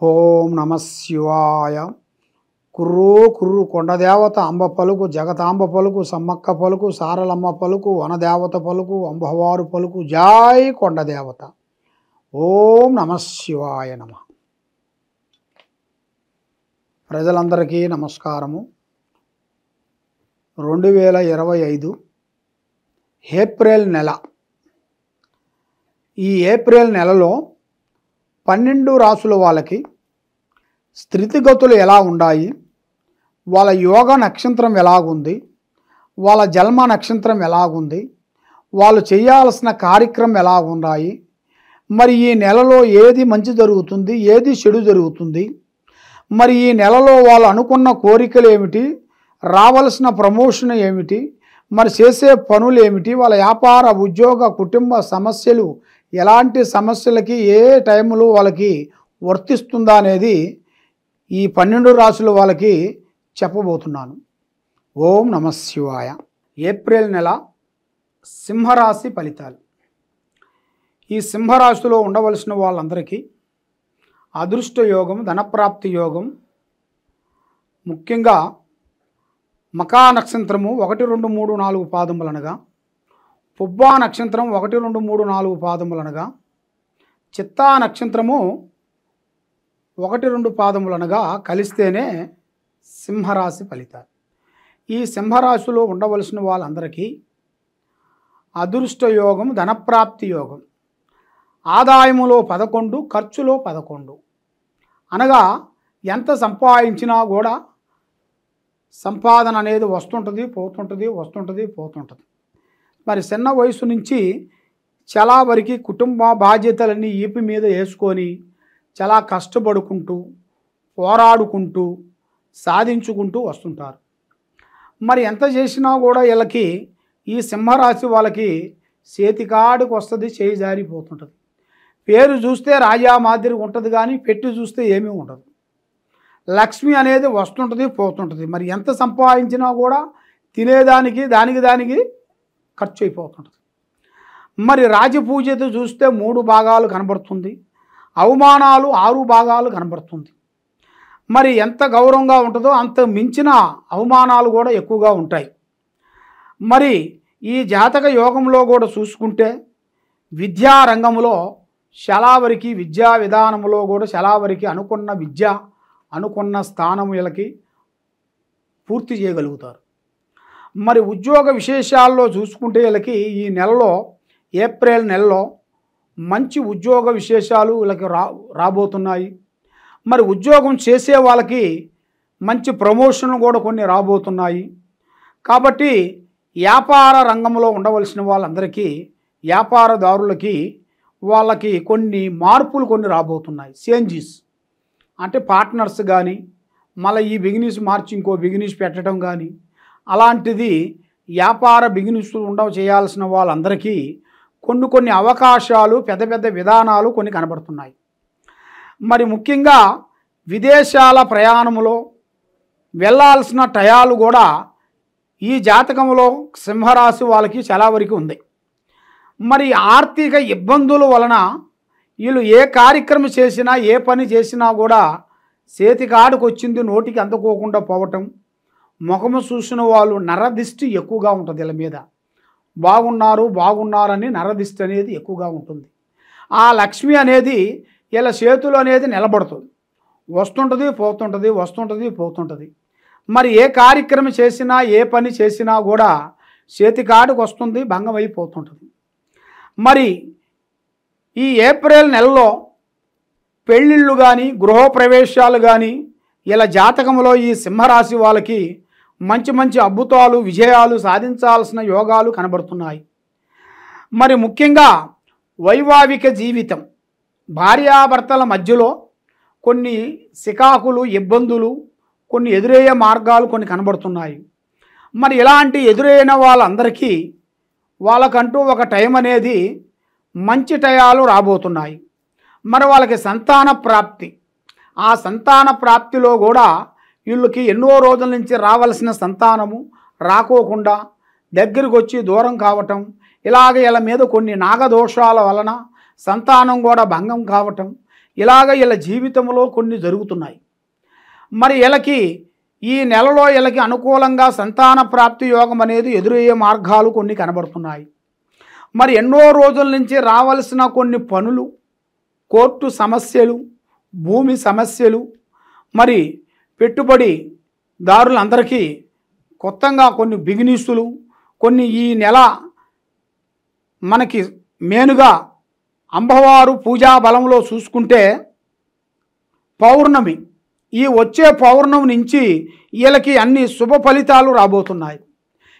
ఓం నమ శివాయ. కుర్రూ కుర్రు కొండదేవత అంబ పలుకు, జగతాంబ పలుకు, సమ్మక్క పలుకు, సారలమ్మ పలుకు, వనదేవత పలుకు, అంబవారు పలుకు, జై కొండదేవత. ఓం నమ శివాయ నమ. ప్రజలందరికీ నమస్కారము. 2025 ఏప్రిల్ నెల. ఈ ఏప్రిల్ నెలలో 12 రాసుల వాళ్ళకి స్థితిగతులు ఎలా ఉన్నాయి, వాళ్ళ యోగ నక్షత్రం ఎలాగుంది, వాళ్ళ జన్మ నక్షత్రం ఎలాగుంది, వాళ్ళు చేయాల్సిన కార్యక్రమం ఎలా ఉన్నాయి, మరి ఈ నెలలో ఏది మంచి జరుగుతుంది, ఏది చెడు జరుగుతుంది, మరి ఈ నెలలో వాళ్ళు అనుకున్న కోరికలు ఏమిటి, రావాల్సిన ప్రమోషన్ ఏమిటి, మరి చేసే పనులు ఏమిటి, వాళ్ళ వ్యాపార ఉద్యోగ కుటుంబ సమస్యలు ఎలాంటి సమస్యలకి ఏ టైంలో వాళ్ళకి వర్తిస్తుందా అనేది ఈ 12 రాసుల వాళ్ళకి చెప్పబోతున్నాను. ఓం నమ శివాయ. ఏప్రిల్ నెల సింహరాశి ఫలితాలు. ఈ సింహరాశిలో ఉండవలసిన వాళ్ళందరికీ అదృష్ట యోగం, ధనప్రాప్తి యోగం, ముఖ్యంగా మకా నక్షత్రము 1, 2, 3, 4 పాదములనగా, పుబ్బా నక్షత్రం 1, 2, 3, 4 పాదములనగా, చిత్తా నక్షత్రము 1, 2 పాదములనగా కలిస్తేనే సింహరాశి ఫలితాలు. ఈ సింహరాశిలో ఉండవలసిన వాళ్ళందరికీ అదృష్ట యోగం, ధనప్రాప్తి యోగం, ఆదాయములో 11, ఖర్చులో 11. అనగా ఎంత సంపాదించినా కూడా సంపాదన అనేది వస్తుంటుంది పోతుంటుంది. మరి చిన్న వయసు నుంచి చాలా వరకు కుటుంబ బాధ్యతలన్నీ ఈపి మీద వేసుకొని చాలా కష్టపడుకుంటూ పోరాడుకుంటూ సాధించుకుంటూ వస్తుంటారు. మరి ఎంత చేసినా కూడా వీళ్ళకి ఈ సింహరాశి వాళ్ళకి చేతికాడికి వస్తుంది, చేయి జారిపోతుంటుంది. పేరు చూస్తే రాజా మాదిరి ఉంటుంది, కానీ పెట్టి చూస్తే ఏమీ ఉండదు. లక్ష్మి అనేది వస్తుంటుంది పోతుంటుంది. మరి ఎంత సంపాదించినా కూడా తినేదానికి దానికి ఖర్చు అయిపోతుంటుంది. మరి రాజపూజతో చూస్తే 3 భాగాలు కనబడుతుంది, అవమానాలు 6 భాగాలు కనబడుతుంది. మరి ఎంత గౌరవంగా ఉంటుందో అంత మించిన అవమానాలు కూడా ఎక్కువగా ఉంటాయి. మరి ఈ జాతక యోగంలో కూడా చూసుకుంటే విద్యా రంగంలో చాలా వరకు విద్యా విధానంలో కూడా చాలా వరకు అనుకున్న విద్య అనుకున్న స్థానం వీళ్ళకి పూర్తి చేయగలుగుతారు. మరి ఉద్యోగ విశేషాల్లో చూసుకుంటే వీళ్ళకి ఈ నెలలో ఏప్రిల్ నెలలో మంచి ఉద్యోగ విశేషాలు వీళ్ళకి రాబోతున్నాయి. మరి ఉద్యోగం చేసే వాళ్ళకి మంచి ప్రమోషన్లు కూడా కొన్ని రాబోతున్నాయి. కాబట్టి వ్యాపార రంగంలో ఉండవలసిన వాళ్ళందరికీ, వ్యాపారదారులకి వాళ్ళకి కొన్ని మార్పులు కొన్ని రాబోతున్నాయి. చేంజెస్ అంటే పార్ట్నర్స్ కానీ, మళ్ళీ ఈ బిజినెస్ మార్చి ఇంకో బిజినెస్ పెట్టడం కానీ, అలాంటిది వ్యాపార బిజినెస్ చేయాల్సిన వాళ్ళందరికీ కొన్ని అవకాశాలు, పెద్ద విధానాలు కొన్ని కనబడుతున్నాయి. మరి ముఖ్యంగా విదేశాల ప్రయాణంలో వెళ్ళాల్సిన టయాలు కూడా ఈ జాతకంలో సింహరాశి వాళ్ళకి చాలా వరకు ఉంది. మరి ఆర్థిక ఇబ్బందుల వలన వీళ్ళు ఏ కార్యక్రమం చేసినా ఏ పని చేసినా కూడా చేతికాడికి వచ్చింది నోటికి అందుకోకుండా పోవటం, ముఖము చూసిన వాళ్ళు నరదిష్టి ఎక్కువగా ఉంటుంది. వీళ్ళ మీద బాగున్నారని నరదిష్టి అనేది ఎక్కువగా ఉంటుంది. ఆ లక్ష్మి అనేది వీళ్ళ చేతులు అనేది నిలబడుతుంది, వస్తుంటుంది పోతుంటుంది. మరి ఏ కార్యక్రమం చేసినా ఏ పని చేసినా కూడా చేతికాడికి వస్తుంది, భంగం అయిపోతుంటుంది. మరి ఈ ఏప్రిల్ నెలలో పెళ్ళిళ్ళు కానీ గృహప్రవేశాలు కానీ ఇలా జాతకంలో ఈ సింహరాశి వాళ్ళకి మంచి అద్భుతాలు, విజయాలు సాధించాల్సిన యోగాలు కనబడుతున్నాయి. మరి ముఖ్యంగా వైవాహిక జీవితం, భార్యాభర్తల మధ్యలో కొన్ని సికాకులు, ఇబ్బందులు, కొన్ని ఎదురయ్యే మార్గాలు కొన్ని కనబడుతున్నాయి. మరి ఇలాంటి ఎదురైన వాళ్ళందరికీ వాళ్ళకంటూ ఒక టైం అనేది మంచి టయాలు రాబోతున్నాయి. మరి వాళ్ళకి సంతాన ప్రాప్తి, ఆ సంతాన ప్రాప్తిలో కూడా వీళ్ళకి ఎన్నో రోజుల నుంచి రావాల్సిన సంతానము రాకోకుండా దగ్గరికి వచ్చి దూరం కావటం, ఇలాగ వీళ్ళ మీద కొన్ని నాగదోషాల వలన సంతానం కూడా భంగం కావటం, ఇలాగ వీళ్ళ జీవితంలో కొన్ని జరుగుతున్నాయి. మరి వీళ్ళకి ఈ నెలలో వీళ్ళకి అనుకూలంగా సంతాన ప్రాప్తి యోగం అనేది ఎదురయ్యే మార్గాలు కొన్ని కనబడుతున్నాయి. మరి ఎన్నో రోజుల నుంచి రావాల్సిన కొన్ని పనులు, కోర్టు సమస్యలు, భూమి సమస్యలు, మరి పెట్టుబడిదారులందరికీ కొత్తగా కొన్ని బిగినీసులు, కొన్ని ఈ నెల మనకి మేనుగా అమ్మవారు పూజా బలంలో చూసుకుంటే పౌర్ణమి, ఈ వచ్చే పౌర్ణమి నుంచి వీళ్ళకి అన్ని శుభ ఫలితాలు రాబోతున్నాయి.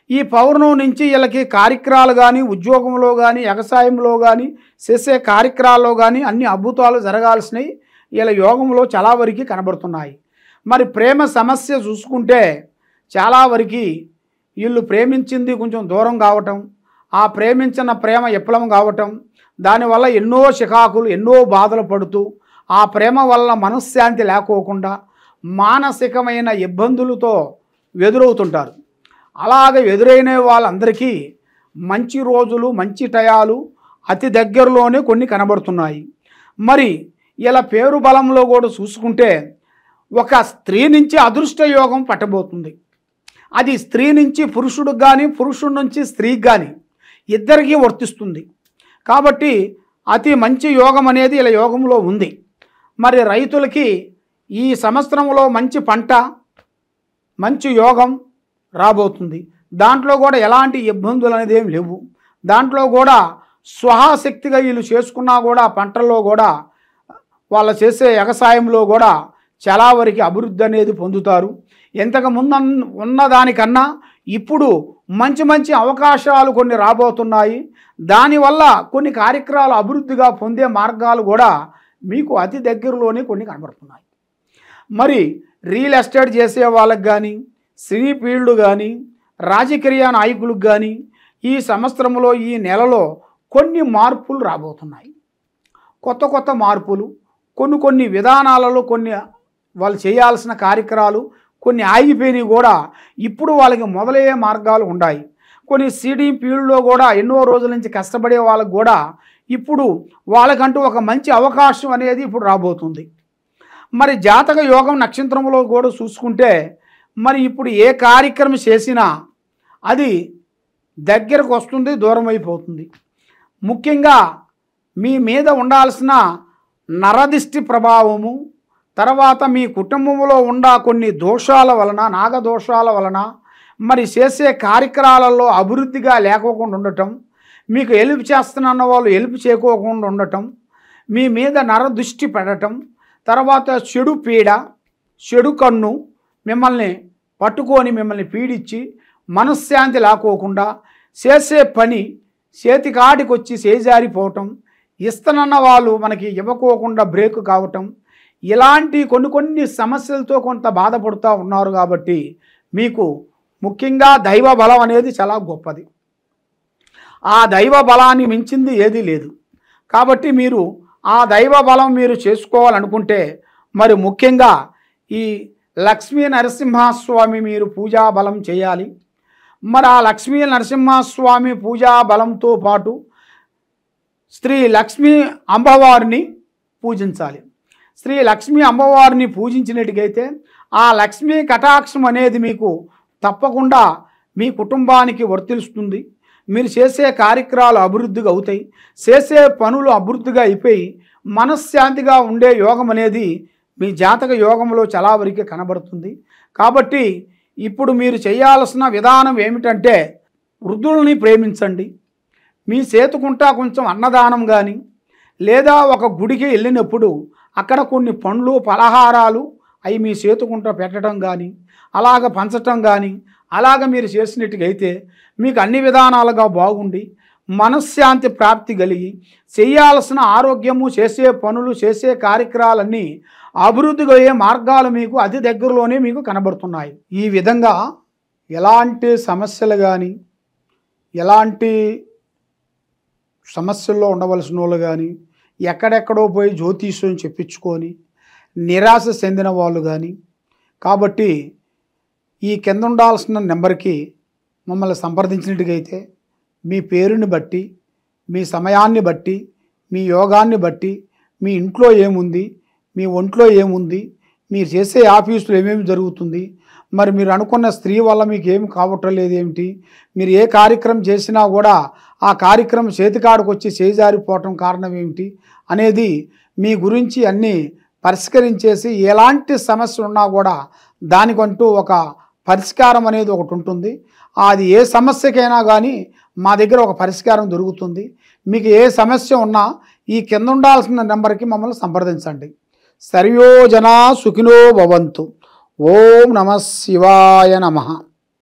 ఈ పౌర్ణమి నుంచి వీళ్ళకి కార్యక్రమాలు కానీ, ఉద్యోగంలో కానీ, వ్యవసాయంలో కానీ, చేసే కార్యక్రమాల్లో కానీ అన్ని అద్భుతాలు జరగాల్సినవి వీళ్ళ యోగంలో చాలా వరకు కనబడుతున్నాయి. మరి ప్రేమ సమస్య చూసుకుంటే చాలా వరకు వీళ్ళు ప్రేమించింది కొంచెం దూరం కావటం, ఆ ప్రేమించిన ప్రేమ విఫలం కావటం, దానివల్ల ఎన్నో చికాకులు, ఎన్నో బాధలు పడుతూ ఆ ప్రేమ వల్ల మనశ్శాంతి లేకోకుండా మానసికమైన ఇబ్బందులతో ఎదురవుతుంటారు. అలాగే ఎదురైన వాళ్ళందరికీ మంచి రోజులు, మంచి టయాలు అతి దగ్గరలోనే కొన్ని కనబడుతున్నాయి. మరి ఇలా పేరు బలంలో కూడా చూసుకుంటే ఒక స్త్రీ నుంచి అదృష్ట యోగం పట్టబోతుంది. అది స్త్రీ నుంచి పురుషుడికి కానీ, పురుషుడి నుంచి స్త్రీకి కానీ ఇద్దరికీ వర్తిస్తుంది. కాబట్టి అతి మంచి యోగం అనేది ఇలా యోగంలో ఉంది. మరి రైతులకి ఈ సంవత్సరంలో మంచి పంట, మంచి యోగం రాబోతుంది. దాంట్లో కూడా ఎలాంటి ఇబ్బందులు అనేది ఏం లేవు. దాంట్లో కూడా స్వహాశక్తిగా వీళ్ళు చేసుకున్నా కూడా పంటల్లో కూడా వాళ్ళు చేసే వ్యవసాయంలో కూడా చాలా వరకు అభివృద్ధి అనేది పొందుతారు. ఇంతకు ముందు ఉన్నదానికన్నా ఇప్పుడు మంచి మంచి అవకాశాలు కొన్ని రాబోతున్నాయి. దానివల్ల కొన్ని కార్యక్రమాలు అభివృద్ధిగా పొందే మార్గాలు కూడా మీకు అతి దగ్గరలోనే కొన్ని కనబడుతున్నాయి. మరి రియల్ ఎస్టేట్ చేసే వాళ్ళకి కానీ, సినీ ఫీల్డ్ కానీ, రాజకీయ నాయకులకు కానీ ఈ సంవత్సరంలో, ఈ నెలలో కొన్ని మార్పులు రాబోతున్నాయి. కొత్త కొత్త మార్పులు, కొన్ని విధానాలలో కొన్ని వాళ్ళు చేయాల్సిన కార్యక్రమాలు కొన్ని ఆగిపోయినవి కూడా ఇప్పుడు వాళ్ళకి మొదలయ్యే మార్గాలు ఉన్నాయి. కొన్ని సినీ ఫీల్డ్లో కూడా ఎన్నో రోజుల నుంచి కష్టపడే వాళ్ళకు కూడా ఇప్పుడు వాళ్ళకంటూ ఒక మంచి అవకాశం అనేది ఇప్పుడు రాబోతుంది. మరి జాతక యోగం నక్షత్రంలో కూడా చూసుకుంటే మరి ఇప్పుడు ఏ కార్యక్రమం చేసినా అది దగ్గరకు వస్తుంది, దూరం అయిపోతుంది. ముఖ్యంగా మీ మీద ఉండాల్సిన నరదిష్టి ప్రభావము, తర్వాత మీ కుటుంబంలో ఉన్న కొన్ని దోషాల వలన, నాగదోషాల వలన మరి చేసే కార్యక్రమాలలో అభివృద్ధిగా లేకోకుండా ఉండటం, మీకు హెల్ప్ చేస్తున్న వాళ్ళు హెల్ప్ చేయకోకుండా ఉండటం, మీ మీద నరదృష్టి పడటం, తర్వాత చెడు పీడ, చెడు కన్ను మిమ్మల్ని పట్టుకొని మిమ్మల్ని పీడించి మనశ్శాంతి లేకోకుండా చేసే పని చేతికాటికి వచ్చి చేజారిపోవటం, ఇస్తనన్న వాళ్ళు మనకి ఇవ్వకోకుండా బ్రేక్ కావటం, ఇలాంటి కొన్ని సమస్యలతో కొంత బాధపడుతూ ఉన్నారు. కాబట్టి మీకు ముఖ్యంగా దైవ బలం అనేది చాలా గొప్పది. ఆ దైవ బలాన్ని మించింది ఏదీ లేదు. కాబట్టి మీరు ఆ దైవ బలం మీరు చేసుకోవాలనుకుంటే మరి ముఖ్యంగా ఈ లక్ష్మీ నరసింహస్వామి మీరు పూజా బలం చేయాలి. మరి ఆ లక్ష్మీ నరసింహస్వామి పూజా బలంతో పాటు శ్రీ లక్ష్మీ అమ్మవారిని పూజించాలి. శ్రీ లక్ష్మీ అమ్మవారిని పూజించినట్టుగైతే ఆ లక్ష్మీ కటాక్షం అనేది మీకు తప్పకుండా మీ కుటుంబానికి వర్తిస్తుంది. మీరు చేసే కార్యక్రమాలు అభివృద్ధిగా అవుతాయి, చేసే పనులు అభివృద్ధిగా అయిపోయి మనశ్శాంతిగా ఉండే యోగం అనేది మీ జాతక యోగంలో చాలా వరకు కనబడుతుంది. కాబట్టి ఇప్పుడు మీరు చేయాల్సిన విధానం ఏమిటంటే వృద్ధుల్ని ప్రేమించండి. మీ చేతుకుంటా కొంచెం అన్నదానం కానీ, లేదా ఒక గుడికి వెళ్ళినప్పుడు అక్కడ కొన్ని పండ్లు, పలహారాలు అవి మీ చేతుకుంటా పెట్టడం కానీ, అలాగ పంచటం కానీ, అలాగ మీరు చేసినట్టుగైతే మీకు అన్ని విధానాలుగా బాగుండి మనశ్శాంతి ప్రాప్తి కలిగి చేయాల్సిన ఆరోగ్యము, చేసే పనులు, చేసే కార్యక్రమాలన్నీ అభివృద్ధిగా అయ్యే మార్గాలు మీకు అతి దగ్గరలోనే మీకు కనబడుతున్నాయి. ఈ విధంగా ఎలాంటి సమస్యలు కానీ, ఎలాంటి సమస్యల్లో ఉండవలసిన వాళ్ళు కానీ, ఎక్కడెక్కడో పోయి జ్యోతిష్యం చెప్పించుకొని నిరాశ చెందిన వాళ్ళు కానీ, కాబట్టి ఈ కింద ఉండాల్సిన నెంబర్కి మమ్మల్ని సంప్రదించినట్టుగైతే మీ పేరుని బట్టి, మీ సమయాన్ని బట్టి, మీ యోగాన్ని బట్టి, మీ ఇంట్లో ఏముంది, మీ ఒంట్లో ఏముంది, మీరు చేసే ఆఫీసులో ఏమేమి జరుగుతుంది, మరి మీరు అనుకున్న స్త్రీ వల్ల మీకు ఏమి కావటం లేదు ఏమిటి, మీరు ఏ కార్యక్రమం చేసినా కూడా ఆ కార్యక్రమం చేతికాడికి వచ్చి చేజారిపోవటం కారణం ఏమిటి అనేది మీ గురించి అన్నీ పరిష్కరించేసి ఎలాంటి సమస్య ఉన్నా కూడా దానికంటూ ఒక పరిష్కారం అనేది ఒకటి ఉంటుంది. అది ఏ సమస్యకైనా కానీ మా దగ్గర ఒక పరిష్కారం దొరుకుతుంది. మీకు ఏ సమస్య ఉన్నా ఈ కింద ఉండాల్సిన నెంబర్కి మమ్మల్ని సంప్రదించండి. సర్వో జనా సుఖినో భవంతు. ఓం నమః శివాయ నమః.